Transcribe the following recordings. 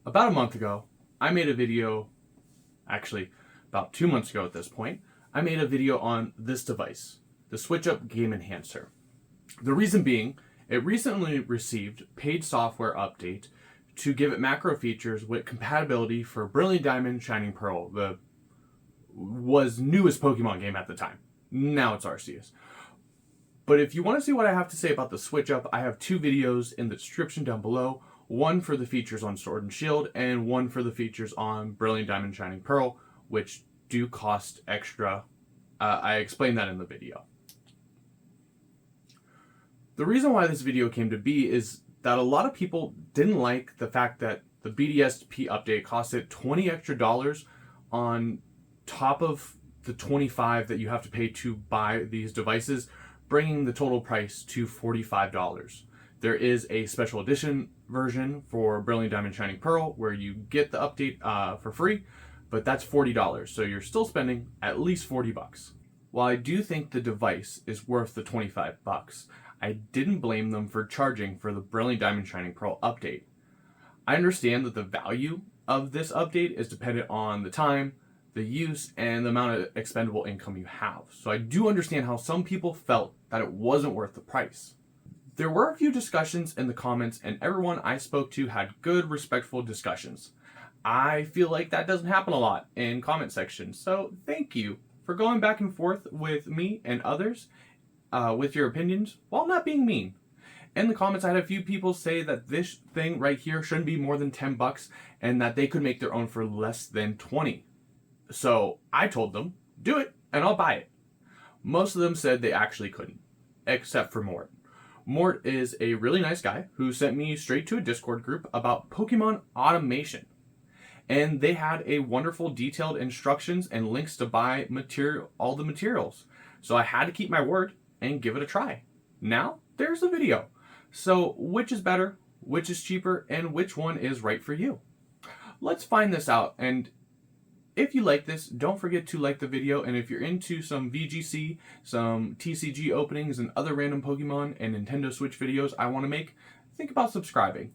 About a month ago, I made a video, actually about 2 months ago at this point, I made a video on this device, the Switch-Up Game Enhancer. The reason being, it recently received paid software update to give it macro features with compatibility for Brilliant Diamond, Shining Pearl, the was newest Pokemon game at the time. Now it's Arceus. But if you want to see what I have to say about the Switch-Up, I have 2 videos in the description down below. One for the features on Sword and Shield, and one for the features on Brilliant Diamond, Shining Pearl, which do cost extra. I explained that in the video. The reason why this video came to be is that a lot of people didn't like the fact that the BDSP update costed $20 extra on top of the $25 that you have to pay to buy these devices, bringing the total price to $45. There is a special edition version for Brilliant Diamond Shining Pearl where you get the update for free, but that's $40, so you're still spending at least $40. While I do think the device is worth the $25, I didn't blame them for charging for the Brilliant Diamond Shining Pearl update. I understand that the value of this update is dependent on the time, the use, and the amount of expendable income you have. So I do understand how some people felt that it wasn't worth the price. There were a few discussions in the comments, and everyone I spoke to had good, respectful discussions. I feel like that doesn't happen a lot in comment sections, so thank you for going back and forth with me and others with your opinions while not being mean. In the comments, I had a few people say that this thing right here shouldn't be more than $10 and that they could make their own for less than $20. So I told them, do it and I'll buy it. Most of them said they actually couldn't, except for Mort. Mort is a really nice guy who sent me straight to a Discord group about Pokemon automation. And they had a wonderful detailed instructions and links to buy all the materials. So I had to keep my word and give it a try. Now, there's the video. So which is better, which is cheaper, and which one is right for you? Let's find this out. And if you like this, don't forget to like the video. And if you're into some VGC, some TCG openings, and other random Pokemon and Nintendo Switch videos I want to make, think about subscribing.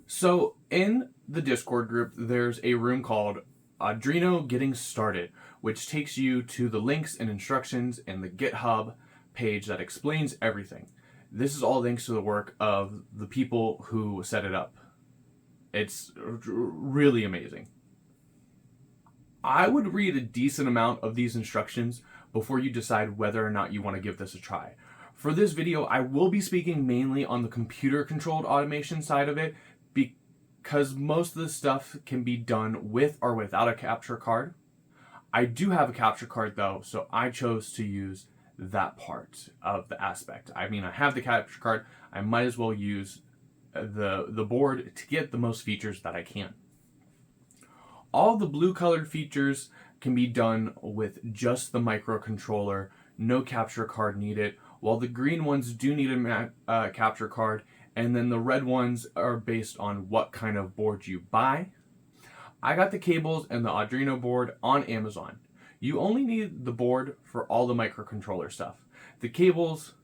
So in the Discord group, there's a room called Adreno Getting Started, which takes you to the links and instructions in the GitHub page that explains everything. This is all thanks to the work of the people who set it up. It's really amazing. I would read a decent amount of these instructions before you decide whether or not you want to give this a try. For this video, I will be speaking mainly on the computer-controlled automation side of it because most of the stuff can be done with or without a capture card. I do have a capture card though, so I chose to use that part of the aspect. I mean, I have the capture card, I might as well use the board to get the most features that I can. All the blue colored features can be done with just the microcontroller, no capture card needed, while the green ones do need a capture card, and then the red ones are based on what kind of board you buy. I got the cables and the Arduino board on Amazon. You only need the board for all the microcontroller stuff. The cables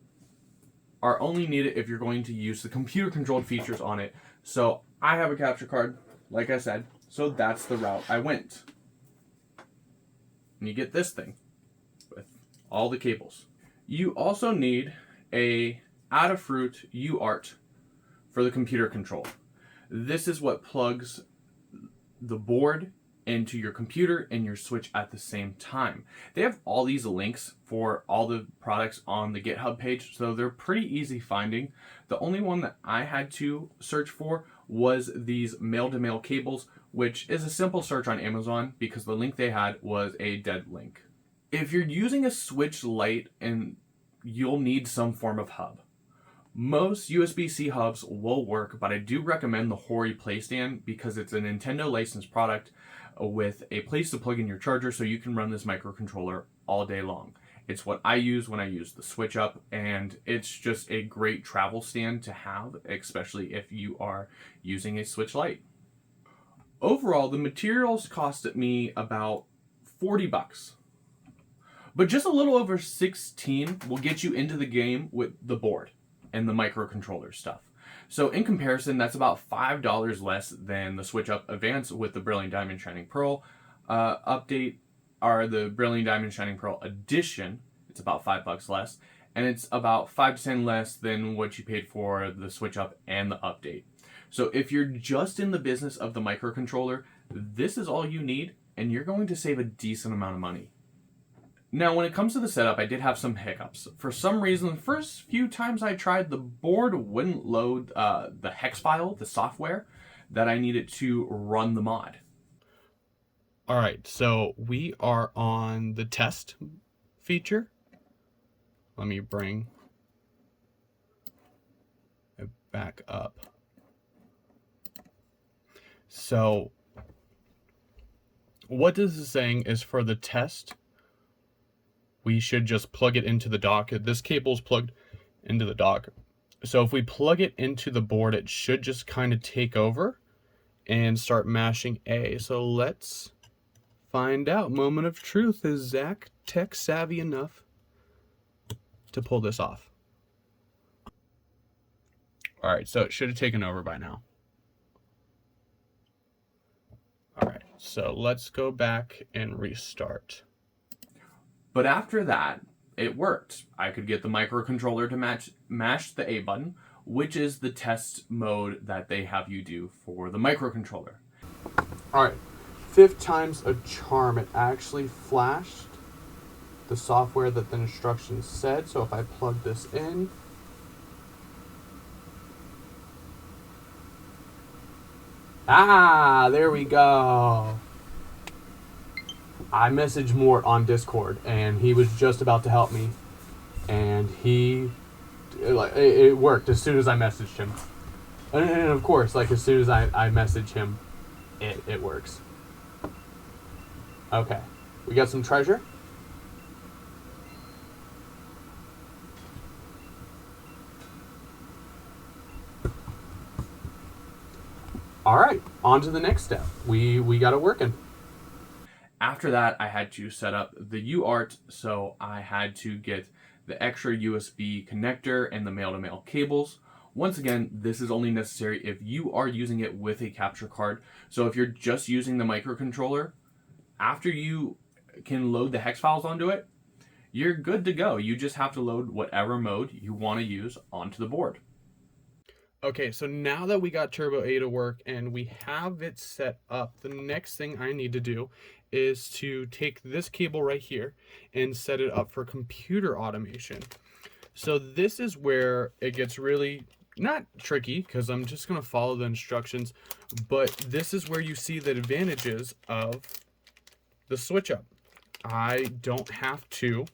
are only needed if you're going to use the computer-controlled features on it. So I have a capture card, like I said, so that's the route I went. And you get this thing with all the cables. You also need a Adafruit UART for the computer control. This is what plugs the board into your computer and your Switch at the same time. They have all these links for all the products on the GitHub page, so they're pretty easy finding. The only one that I had to search for was these male-to-male cables, which is a simple search on Amazon because the link they had was a dead link. If you're using a Switch Lite, and you'll need some form of hub. Most USB-C hubs will work, but I do recommend the Hori Playstand because it's a Nintendo licensed product with a place to plug in your charger so you can run this microcontroller all day long. It's what I use when I use the Switch-Up, and it's just a great travel stand to have, especially if you are using a Switch Lite. Overall, the materials costed me about $40. But just a little over 16 will get you into the game with the board and the microcontroller stuff. So in comparison, that's about $5 less than the Switch-Up Advance with the Brilliant Diamond Shining Pearl update, or the Brilliant Diamond Shining Pearl Edition. It's about $5 less, and it's about 5 to 10 less than what you paid for the Switch-Up and the update. So if you're just in the business of the microcontroller, this is all you need, and you're going to save a decent amount of money. Now, when it comes to the setup, I did have some hiccups. For some reason, the first few times I tried, the board wouldn't load the hex file, the software, that I needed to run the mod. All right, so we are on the test feature. Let me bring it back up. So what this is saying is, for the test, we should just plug it into the dock. This cable's plugged into the dock. So if we plug it into the board, it should just kind of take over and start mashing A. So let's find out. Moment of truth. Is Zach tech savvy enough to pull this off? All right, so it should have taken over by now. All right, so let's go back and restart. But after that, it worked. I could get the microcontroller to mash the A button, which is the test mode that they have you do for the microcontroller. All right, 5th time's a charm. It actually flashed the software that the instructions said. So if I plug this in, there we go. I messaged Mort on Discord, and he was just about to help me, and it worked as soon as I messaged him. And of course, like, as soon as I message him, it works. Okay, we got some treasure. All right, on to the next step. We got it working. After that, I had to set up the UART, so I had to get the extra USB connector and the male-to-male cables. Once again, this is only necessary if you are using it with a capture card. So if you're just using the microcontroller, after you can load the hex files onto it, you're good to go. You just have to load whatever mode you want to use onto the board. Okay, so now that we got Turbo A to work and we have it set up, the next thing I need to do is to take this cable right here and set it up for computer automation. So this is where it gets really not tricky, because I'm just going to follow the instructions, but this is where you see the advantages of the switch up. I don't have to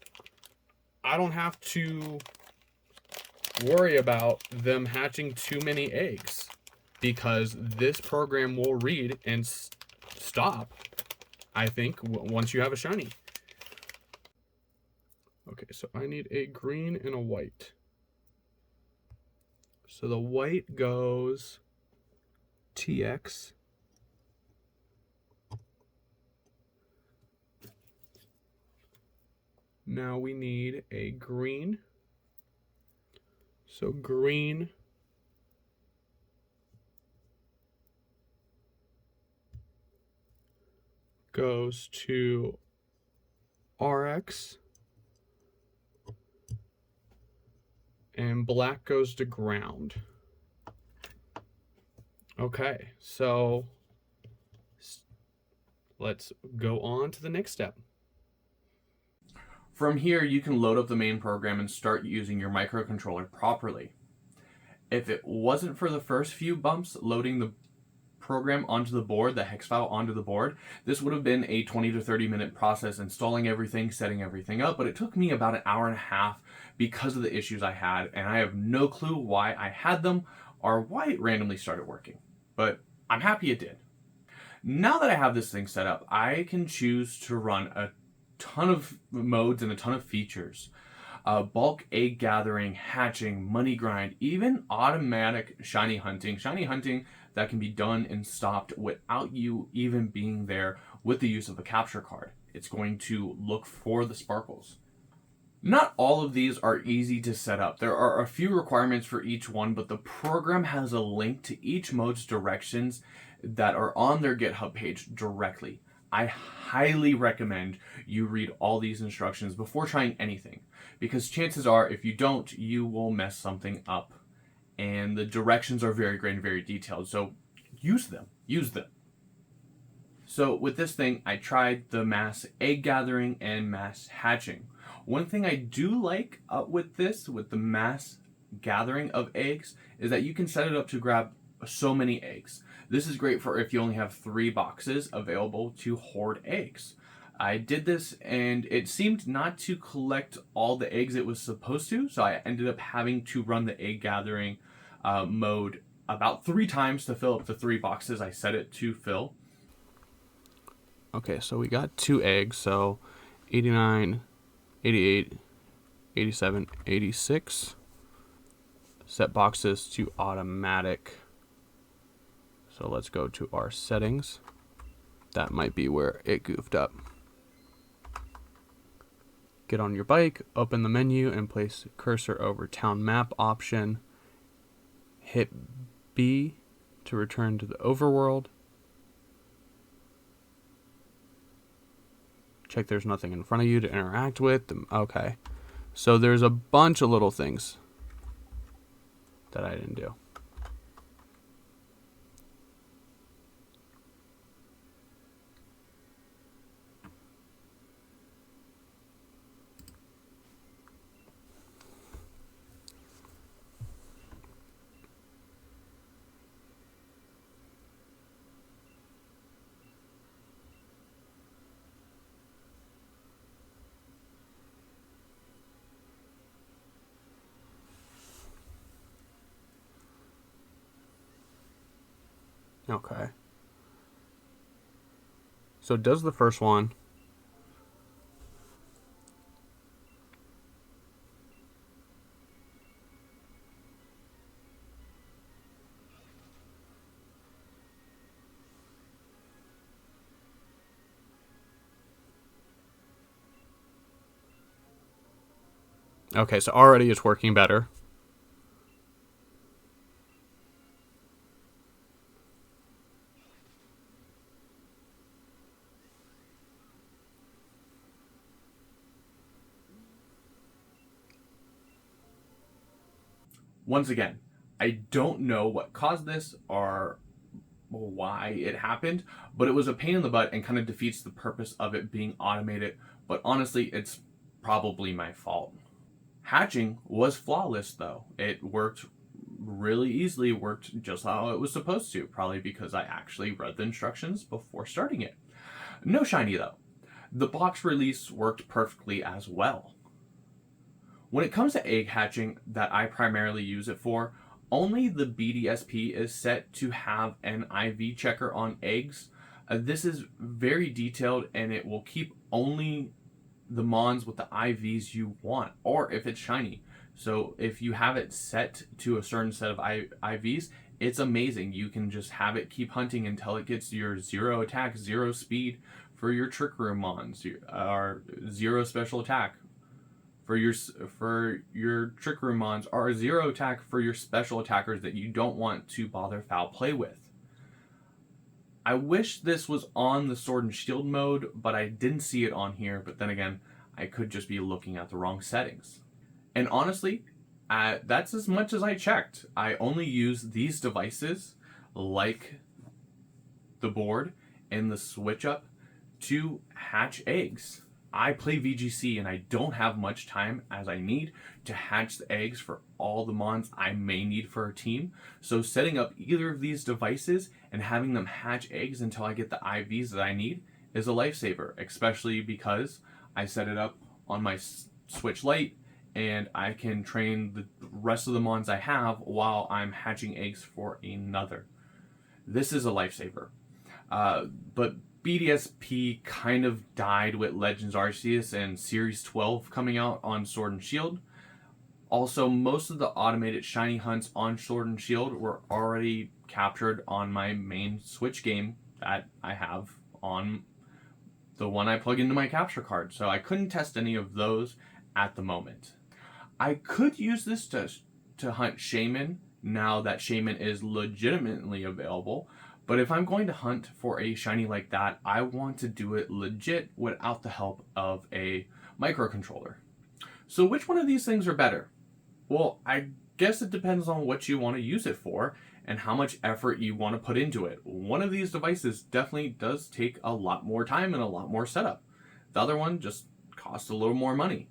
worry about them hatching too many eggs, because this program will read and stop, I think, once you have a shiny. Okay, so I need a green and a white. So the white goes TX. Now we need a green. So green goes to RX, and black goes to ground. Okay, so let's go on to the next step. From here, you can load up the main program and start using your microcontroller properly. If it wasn't for the first few bumps loading the program onto the board, the hex file onto the board, this would have been a 20 to 30 minute process installing everything, setting everything up, but it took me about an hour and a half because of the issues I had, and I have no clue why I had them or why it randomly started working, but I'm happy it did. Now that I have this thing set up, I can choose to run a ton of modes and a ton of features. Bulk egg gathering, hatching, money grind, even automatic shiny hunting. Shiny hunting that can be done and stopped without you even being there with the use of a capture card. It's going to look for the sparkles. Not all of these are easy to set up. There are a few requirements for each one, but the program has a link to each mode's directions that are on their GitHub page directly. I highly recommend you read all these instructions before trying anything, because chances are if you don't, you will mess something up. And the directions are very great and very detailed, so use them. Use them. So with this thing, I tried the mass egg gathering and mass hatching. One thing I do like with the mass gathering of eggs, is that you can set it up to grab so many eggs. This is great for if you only have 3 boxes available to hoard eggs. I did this and it seemed not to collect all the eggs it was supposed to, so I ended up having to run the egg gathering mode about 3 times to fill up the 3 boxes I set it to fill. Okay, so we got 2 eggs, so 89, 88, 87, 86. Set boxes to automatic. So let's go to our settings. That might be where it goofed up. Get on your bike, open the menu, and place cursor over town map option. Hit B to return to the overworld. Check there's nothing in front of you to interact with. Okay. So there's a bunch of little things that I didn't do. Okay. So it does the first one. Okay, so already it's working better. Once again, I don't know what caused this or why it happened, but it was a pain in the butt and kind of defeats the purpose of it being automated. But honestly, it's probably my fault. Hatching was flawless though. It worked really easily, worked just how it was supposed to, probably because I actually read the instructions before starting it. No shiny though. The box release worked perfectly as well. When it comes to egg hatching that I primarily use it for, only the BDSP is set to have an IV checker on eggs. This is very detailed and it will keep only the mons with the IVs you want, or if it's shiny. So if you have it set to a certain set of IVs, it's amazing. You can just have it keep hunting until it gets your 0 attack, 0 speed for your Trick Room mons, or 0 special attack for your Trick Room mons, or 0 attack for your special attackers that you don't want to bother foul play with. I wish this was on the Sword and Shield mode, but I didn't see it on here, but then again, I could just be looking at the wrong settings. And honestly, that's as much as I checked. I only use these devices, like the board and the Switch-Up, to hatch eggs. I play VGC and I don't have much time as I need to hatch the eggs for all the mons I may need for a team. So setting up either of these devices and having them hatch eggs until I get the IVs that I need is a lifesaver, especially because I set it up on my Switch Lite and I can train the rest of the mons I have while I'm hatching eggs for another. This is a lifesaver. But BDSP kind of died with Legends Arceus and Series 12 coming out on Sword and Shield. Also, most of the automated shiny hunts on Sword and Shield were already captured on my main Switch game that I have on the one I plug into my capture card. So I couldn't test any of those at the moment. I could use this to hunt Shaman now that Shaman is legitimately available, but if I'm going to hunt for a shiny like that, I want to do it legit without the help of a microcontroller. So which one of these things are better? Well, I guess it depends on what you want to use it for and how much effort you want to put into it. One of these devices definitely does take a lot more time and a lot more setup. The other one just costs a little more money.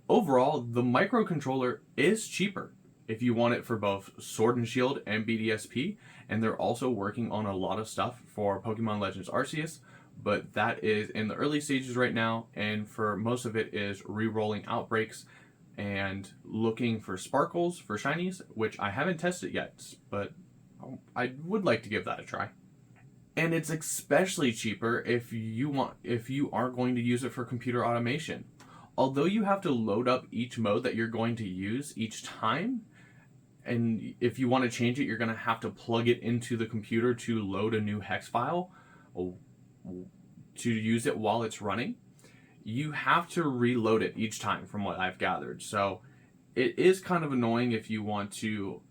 Overall, the microcontroller is cheaper if you want it for both Sword and Shield and BDSP, and they're also working on a lot of stuff for Pokemon Legends Arceus, but that is in the early stages right now, and for most of it is re-rolling outbreaks and looking for sparkles for shinies, which I haven't tested yet, but I would like to give that a try. And it's especially cheaper if you aren't going to use it for computer automation. Although you have to load up each mode that you're going to use each time, and if you want to change it, you're going to have to plug it into the computer to load a new hex file to use it while it's running. You have to reload it each time from what I've gathered. So it is kind of annoying if you want to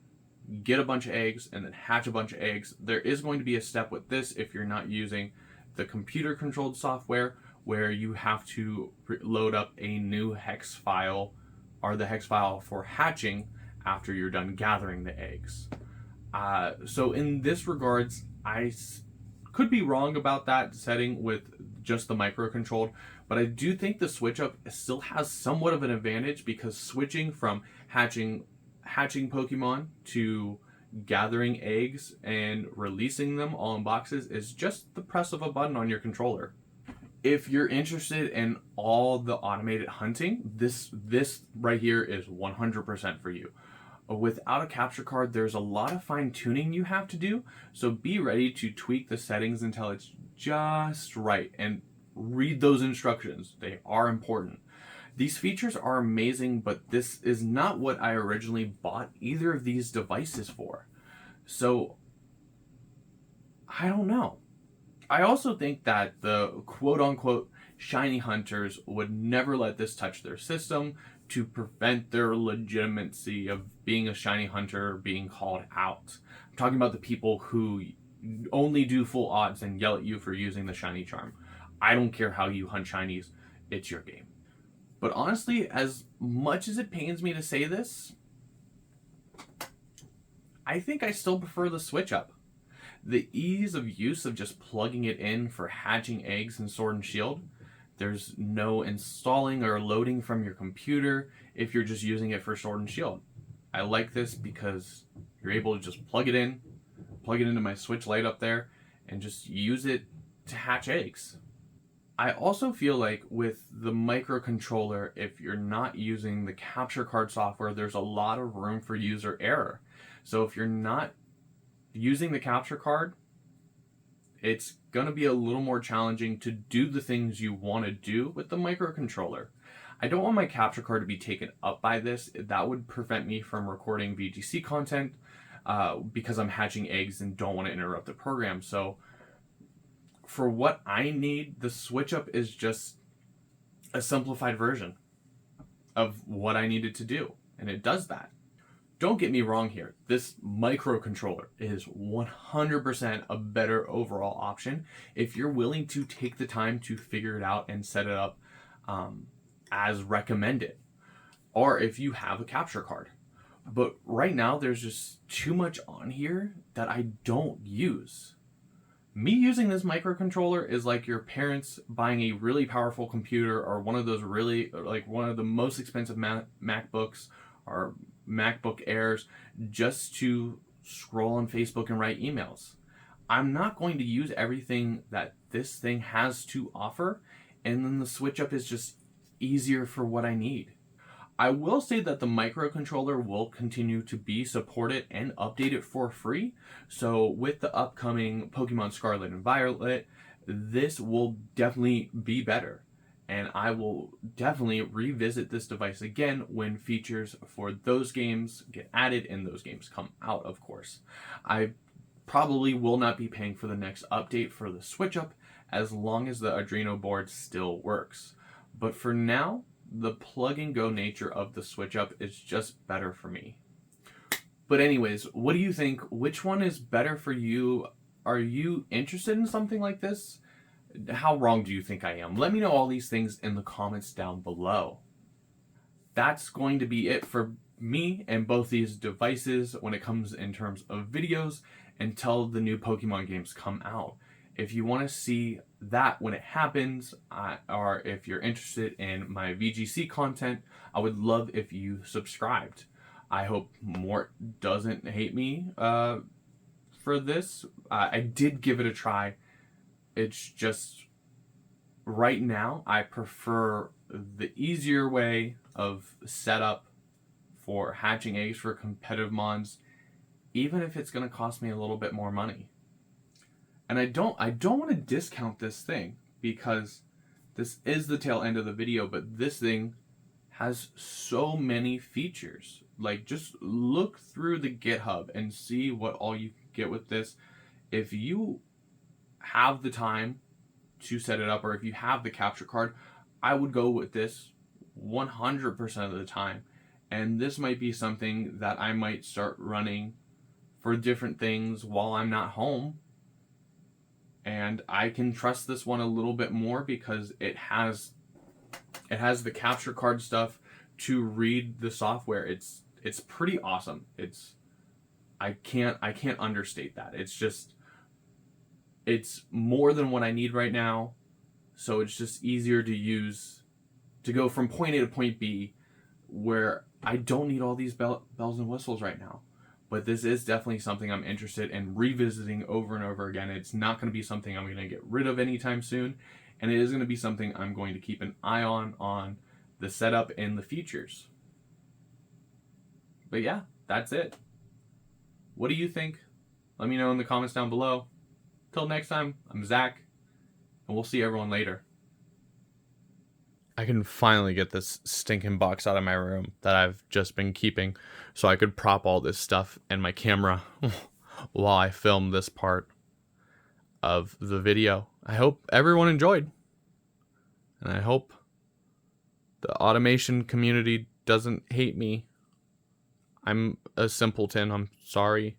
get a bunch of eggs and then hatch a bunch of eggs. There is going to be a step with this if you're not using the computer controlled software where you have to load up a new hex file or the hex file for hatching after you're done gathering the eggs. So in this regards, I could be wrong about that setting with just the microcontrolled, but I do think the Switch-Up still has somewhat of an advantage because switching from hatching Pokemon to gathering eggs and releasing them all in boxes is just the press of a button on your controller. If you're interested in all the automated hunting, this right here is 100% for you. Without a capture card, there's a lot of fine tuning you have to do, so be ready to tweak the settings until it's just right and read those instructions. They are important. These features are amazing, but this is not what I originally bought either of these devices for. So, I don't know. I also think that the quote-unquote shiny hunters would never let this touch their system to prevent their legitimacy of being a shiny hunter being called out. I'm talking about the people who only do full odds and yell at you for using the shiny charm. I don't care how you hunt shinies, it's your game. But honestly, as much as it pains me to say this, I think I still prefer the Switch-Up. The ease of use of just plugging it in for hatching eggs in Sword and Shield. There's no installing or loading from your computer if you're just using it for Sword and Shield. I like this because you're able to just plug it into my Switch Lite up there, and just use it to hatch eggs. I also feel like with the microcontroller, if you're not using the capture card software, there's a lot of room for user error. So if you're not using the capture card, it's going to be a little more challenging to do the things you want to do with the microcontroller. I don't want my capture card to be taken up by this. That would prevent me from recording VGC content because I'm hatching eggs and don't want to interrupt the program. So for what I need, the Switch-Up is just a simplified version of what I needed to do, and it does that. Don't get me wrong here. This microcontroller is 100% a better overall option if you're willing to take the time to figure it out and set it up as recommended, or if you have a capture card. But right now, there's just too much on here that I don't use. Me using this microcontroller is like your parents buying a really powerful computer or one of those one of the most expensive MacBooks or MacBook Airs just to scroll on Facebook and write emails. I'm not going to use everything that this thing has to offer, and then the Switch-Up is just easier for what I need. I will say that the microcontroller will continue to be supported and updated for free. So with the upcoming Pokemon Scarlet and Violet, this will definitely be better. And I will definitely revisit this device again when features for those games get added and those games come out, of course. I probably will not be paying for the next update for the Switch-Up as long as the Adreno board still works. But for now, the plug and go nature of the switch up is just better for me. But anyways, what do you think? Which one is better for you? Are you interested in something like this? How wrong do you think I am? Let me know all these things in the comments down below. That's going to be it for me and both these devices when it comes in terms of videos until the new Pokemon games come out. If you want to see that when it happens, or if you're interested in my VGC content, I would love if you subscribed. I hope Mort doesn't hate me for this. I did give it a try. It's just, right now, I prefer the easier way of setup for hatching eggs for competitive mons, even if it's going to cost me a little bit more money. And I don't want to discount this thing, because this is the tail end of the video, but this thing has so many features. Like, just look through the GitHub and see what all you can get with this. If you have the time to set it up, or if you have the capture card, I would go with this 100% of the time. And this might be something that I might start running for different things while I'm not home. And I can trust this one a little bit more because it has the capture card stuff to read the software. It's pretty awesome. I can't understate that. It's more than what I need right now, so it's just easier to use to go from point A to point B, where I don't need all these bells and whistles right now. But this is definitely something I'm interested in revisiting over and over again. It's not going to be something I'm going to get rid of anytime soon, and it is going to be something I'm going to keep an eye on the setup and the features. But yeah, that's it. What do you think? Let me know in the comments down below. Till next time, I'm Zach, and we'll see everyone later. I can finally get this stinking box out of my room that I've just been keeping so I could prop all this stuff in my camera while I film this part of the video. I hope everyone enjoyed, and I hope the automation community doesn't hate me. I'm a simpleton. I'm sorry.